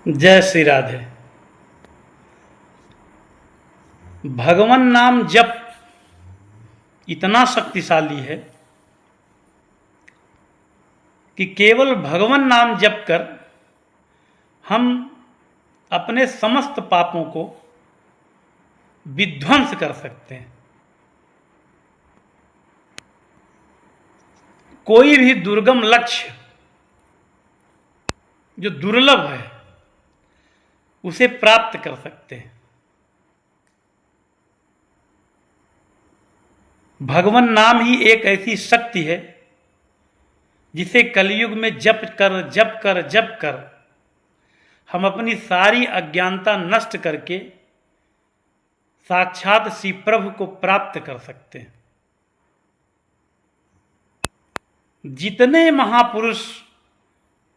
जय श्री राधे। भगवान नाम जप इतना शक्तिशाली है कि केवल भगवान नाम जप कर हम अपने समस्त पापों को विध्वंस कर सकते हैं। कोई भी दुर्गम लक्ष्य जो दुर्लभ है उसे प्राप्त कर सकते हैं। भगवान नाम ही एक ऐसी शक्ति है जिसे कलयुग में जप कर हम अपनी सारी अज्ञानता नष्ट करके साक्षात श्री प्रभु को प्राप्त कर सकते हैं। जितने महापुरुष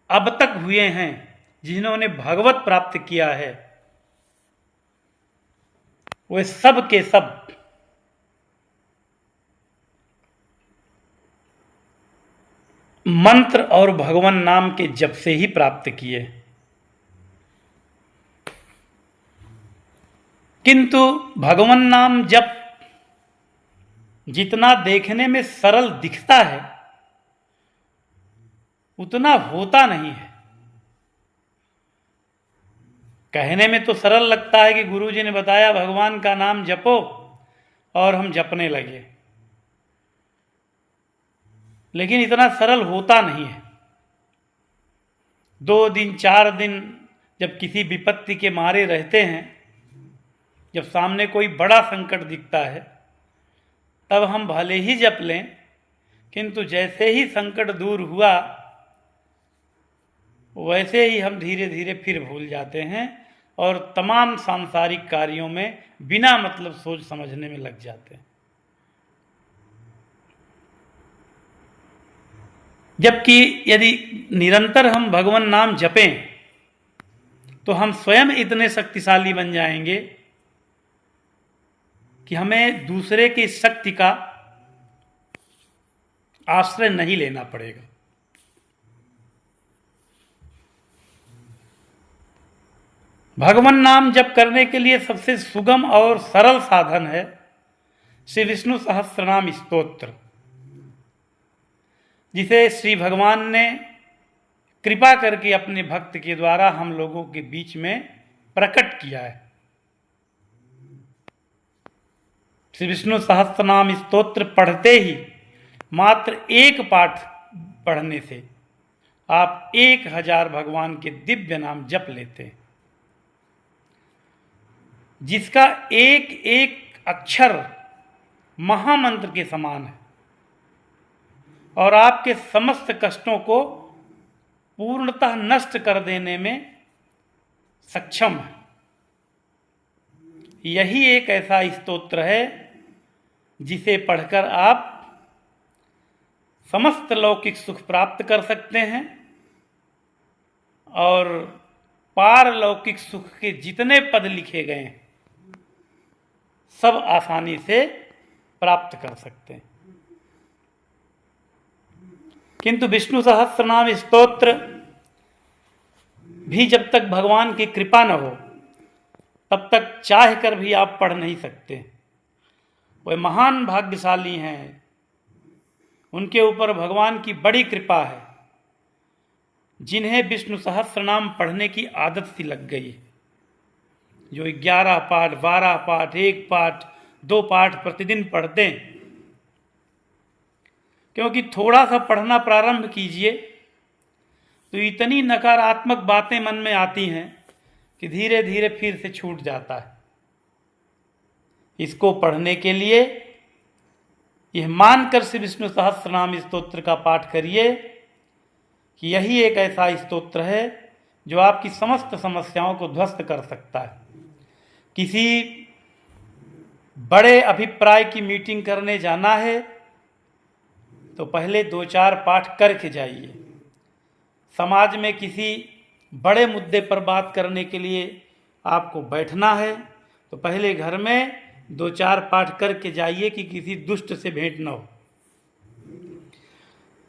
अब तक हुए हैं जिन्होंने भगवत प्राप्त किया है वे सब के सब मंत्र और भगवान नाम के जप से ही प्राप्त किए। किंतु भगवान नाम जप जितना देखने में सरल दिखता है उतना होता नहीं है। कहने में तो सरल लगता है कि गुरुजी ने बताया भगवान का नाम जपो और हम जपने लगे, लेकिन इतना सरल होता नहीं है। 2 दिन 4 दिन जब किसी विपत्ति के मारे रहते हैं, जब सामने कोई बड़ा संकट दिखता है, तब हम भले ही जप लें, किंतु जैसे ही संकट दूर हुआ वैसे ही हम धीरे धीरे फिर भूल जाते हैं और तमाम सांसारिक कार्यों में बिना मतलब सोच समझने में लग जाते हैं। जबकि यदि निरंतर हम भगवान नाम जपें तो हम स्वयं इतने शक्तिशाली बन जाएंगे कि हमें दूसरे की शक्ति का आश्रय नहीं लेना पड़ेगा। भगवान नाम जप करने के लिए सबसे सुगम और सरल साधन है श्री विष्णु सहस्त्रनाम स्तोत्र, जिसे श्री भगवान ने कृपा करके अपने भक्त के द्वारा हम लोगों के बीच में प्रकट किया है। श्री विष्णु सहस्त्रनाम स्तोत्र पढ़ते ही मात्र एक पाठ पढ़ने से आप 1000 भगवान के दिव्य नाम जप लेते हैं, जिसका एक एक अक्षर महामंत्र के समान है और आपके समस्त कष्टों को पूर्णतः नष्ट कर देने में सक्षम है। यही एक ऐसा स्तोत्र है जिसे पढ़कर आप समस्त लौकिक सुख प्राप्त कर सकते हैं और पारलौकिक सुख के जितने पद लिखे गए हैं सब आसानी से प्राप्त कर सकते हैं। किंतु विष्णु सहस्त्रनाम स्तोत्र भी जब तक भगवान की कृपा न हो तब तक चाह कर भी आप पढ़ नहीं सकते। वे महान भाग्यशाली हैं, उनके ऊपर भगवान की बड़ी कृपा है, जिन्हें विष्णु सहस्त्रनाम पढ़ने की आदत सी लग गई है, जो 11 पाठ 12 पाठ 1 पाठ 2 पाठ प्रतिदिन पढ़ते हैं। क्योंकि थोड़ा सा पढ़ना प्रारंभ कीजिए तो इतनी नकारात्मक बातें मन में आती हैं कि धीरे धीरे फिर से छूट जाता है। इसको पढ़ने के लिए यह मानकर श्री विष्णु सहस्त्रनाम स्तोत्र का पाठ करिए कि यही एक ऐसा स्तोत्र है जो आपकी समस्त समस्याओं को ध्वस्त कर सकता है। किसी बड़े अभिप्राय की मीटिंग करने जाना है तो पहले 2-4 पाठ करके जाइए। समाज में किसी बड़े मुद्दे पर बात करने के लिए आपको बैठना है तो पहले घर में 2-4 पाठ करके जाइए कि किसी दुष्ट से भेंट न हो।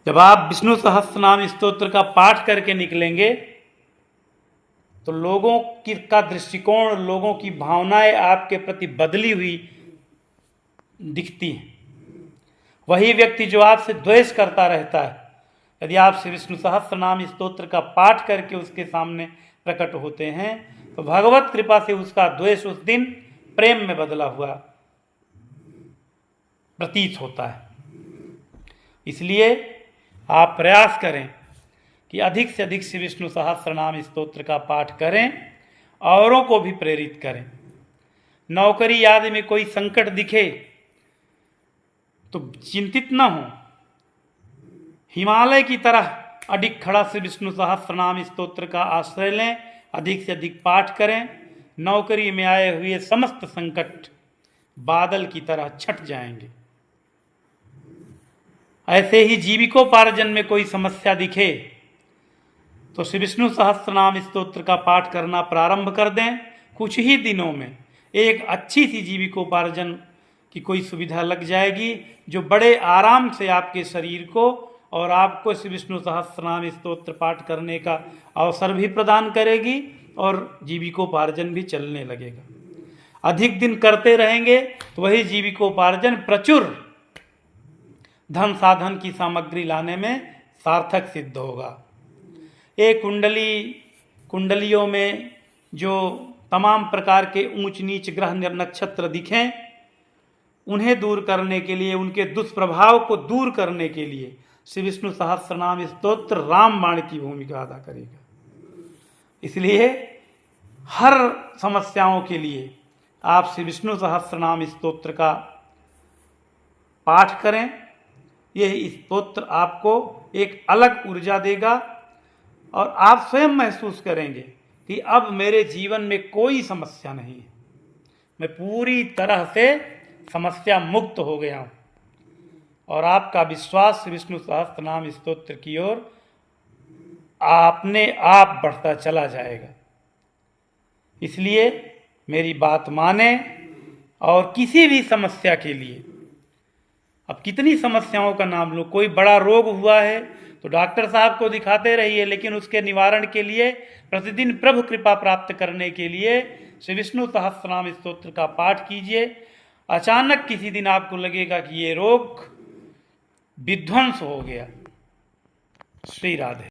जब आप विष्णु सहस्त्रनाम स्तोत्र का पाठ करके निकलेंगे तो लोगों की का दृष्टिकोण, लोगों की भावनाएं आपके प्रति बदली हुई दिखती हैं। वही व्यक्ति जो आपसे द्वेष करता रहता है, यदि आप श्री विष्णु सहस्त्रनाम स्तोत्र का पाठ करके उसके सामने प्रकट होते हैं तो भगवत कृपा से उसका द्वेष उस दिन प्रेम में बदला हुआ प्रतीत होता है। इसलिए आप प्रयास करें कि अधिक से अधिक श्री विष्णु सहस्त्रनाम स्तोत्र का पाठ करें, औरों को भी प्रेरित करें। नौकरी आदि में कोई संकट दिखे तो चिंतित न हो, हिमालय की तरह अडिग खड़ा श्री विष्णु सहस्त्रनाम स्तोत्र का आश्रय लें, अधिक से अधिक पाठ करें। नौकरी में आए हुए समस्त संकट बादल की तरह छट जाएंगे। ऐसे ही जीविकोपार्जन में कोई समस्या दिखे तो श्री विष्णु सहस्त्रनाम स्तोत्र का पाठ करना प्रारंभ कर दें। कुछ ही दिनों में एक अच्छी सी जीविकोपार्जन की कोई सुविधा लग जाएगी, जो बड़े आराम से आपके शरीर को और आपको श्री विष्णु सहस्त्रनाम स्तोत्र पाठ करने का अवसर भी प्रदान करेगी और जीविकोपार्जन भी चलने लगेगा। अधिक दिन करते रहेंगे तो वही जीविकोपार्जन प्रचुर धन साधन की सामग्री लाने में सार्थक सिद्ध होगा। एक कुंडलियों में जो तमाम प्रकार के ऊंच नीच ग्रह नक्षत्र दिखें, उन्हें दूर करने के लिए, उनके दुष्प्रभाव को दूर करने के लिए श्री विष्णु सहस्त्रनाम स्तोत्र रामबाण की भूमिका अदा करेगा। इसलिए हर समस्याओं के लिए आप श्री विष्णु सहस्त्रनाम स्तोत्र का पाठ करें। यह स्तोत्र आपको एक अलग ऊर्जा देगा और आप स्वयं महसूस करेंगे कि अब मेरे जीवन में कोई समस्या नहीं है, मैं पूरी तरह से समस्या मुक्त हो गया हूँ। और आपका विश्वास विष्णु सहस्त्रनाम स्तोत्र की ओर अपने आप बढ़ता चला जाएगा। इसलिए मेरी बात माने और किसी भी समस्या के लिए, अब कितनी समस्याओं का नाम लो, कोई बड़ा रोग हुआ है तो डॉक्टर साहब को दिखाते रहिए, लेकिन उसके निवारण के लिए प्रतिदिन प्रभु कृपा प्राप्त करने के लिए श्री विष्णु सहस्त्रनाम स्तोत्र का पाठ कीजिए। अचानक किसी दिन आपको लगेगा कि ये रोग विध्वंस हो गया। श्री राधे।